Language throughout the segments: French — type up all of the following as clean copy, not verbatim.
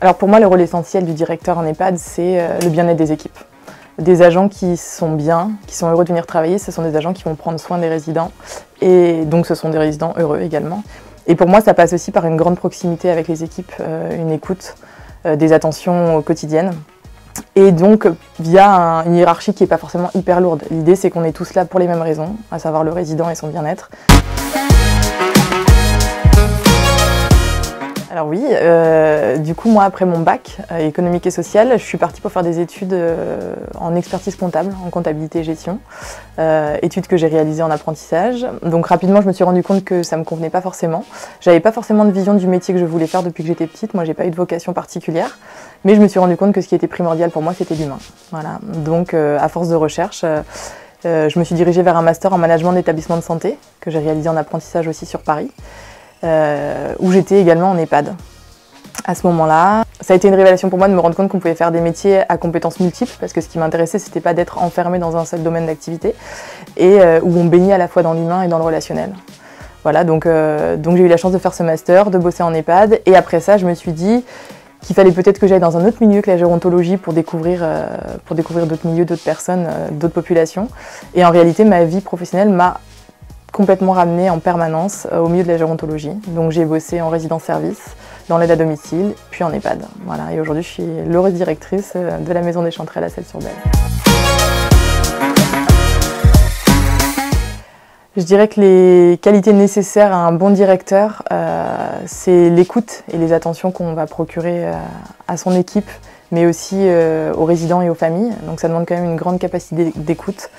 Alors pour moi, le rôle essentiel du directeur en EHPAD, c'est le bien-être des équipes. Des agents qui sont bien, qui sont heureux de venir travailler, ce sont des agents qui vont prendre soin des résidents et donc ce sont des résidents heureux également. Et pour moi, ça passe aussi par une grande proximité avec les équipes, une écoute, des attentions quotidiennes et donc via une hiérarchie qui n'est pas forcément hyper lourde. L'idée, c'est qu'on est tous là pour les mêmes raisons, à savoir le résident et son bien-être. Alors oui, du coup moi après mon bac économique et social, je suis partie pour faire des études en expertise comptable, en comptabilité et gestion, études que j'ai réalisées en apprentissage. Donc rapidement je me suis rendu compte que ça me convenait pas forcément. J'avais pas forcément de vision du métier que je voulais faire depuis que j'étais petite, moi j'ai pas eu de vocation particulière, mais je me suis rendu compte que ce qui était primordial pour moi c'était l'humain. Voilà. Donc à force de recherche, je me suis dirigée vers un master en management d'établissement de santé, que j'ai réalisé en apprentissage aussi sur Paris. Où j'étais également en EHPAD. À ce moment-là, ça a été une révélation pour moi de me rendre compte qu'on pouvait faire des métiers à compétences multiples, parce que ce qui m'intéressait, c'était pas d'être enfermé dans un seul domaine d'activité, et où on baignait à la fois dans l'humain et dans le relationnel. Voilà, donc j'ai eu la chance de faire ce master, de bosser en EHPAD, et après ça, je me suis dit qu'il fallait peut-être que j'aille dans un autre milieu que la gérontologie pour découvrir d'autres milieux, d'autres personnes, d'autres populations. Et en réalité, ma vie professionnelle m'a complètement ramenée en permanence au milieu de la gérontologie. Donc j'ai bossé en résidence-service, dans l'aide à domicile, puis en EHPAD. Voilà. Et aujourd'hui, je suis l'heureuse directrice de la Maison des Chanterelles à Celles-sur-Belle. Je dirais que les qualités nécessaires à un bon directeur, c'est l'écoute et les attentions qu'on va procurer à son équipe, mais aussi aux résidents et aux familles. Donc ça demande quand même une grande capacité d'écoute,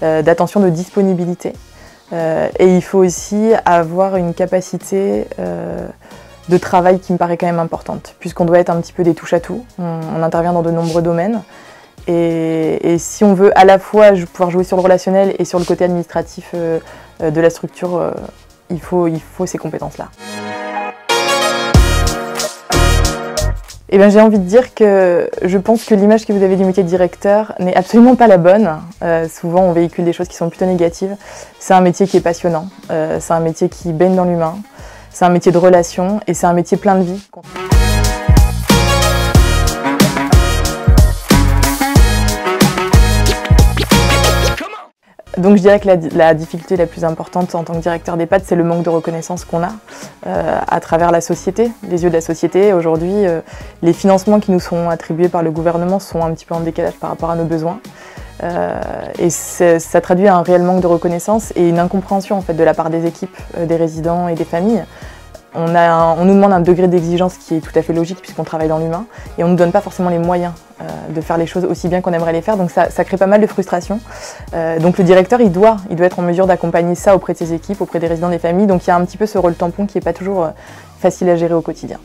d'attention, de disponibilité. Et il faut aussi avoir une capacité de travail qui me paraît quand même importante, puisqu'on doit être un petit peu des touche-à-tout. On intervient dans de nombreux domaines. Et si on veut à la fois pouvoir jouer sur le relationnel et sur le côté administratif de la structure, il faut ces compétences-là. Eh bien, j'ai envie de dire que je pense que l'image que vous avez du métier de directeur n'est absolument pas la bonne. Souvent, on véhicule des choses qui sont plutôt négatives. C'est un métier qui est passionnant, c'est un métier qui baigne dans l'humain, c'est un métier de relation et c'est un métier plein de vie. Donc je dirais que la difficulté la plus importante en tant que directeur d'EHPAD, c'est le manque de reconnaissance qu'on a à travers la société, les yeux de la société. Aujourd'hui, les financements qui nous sont attribués par le gouvernement sont un petit peu en décalage par rapport à nos besoins. Et ça traduit un réel manque de reconnaissance et une incompréhension en fait, de la part des équipes, des résidents et des familles. On nous demande un degré d'exigence qui est tout à fait logique puisqu'on travaille dans l'humain et on ne nous donne pas forcément les moyens de faire les choses aussi bien qu'on aimerait les faire, donc ça crée pas mal de frustration. Donc le directeur, il doit être en mesure d'accompagner ça auprès de ses équipes, auprès des résidents, des familles, donc il y a un petit peu ce rôle tampon qui n'est pas toujours facile à gérer au quotidien.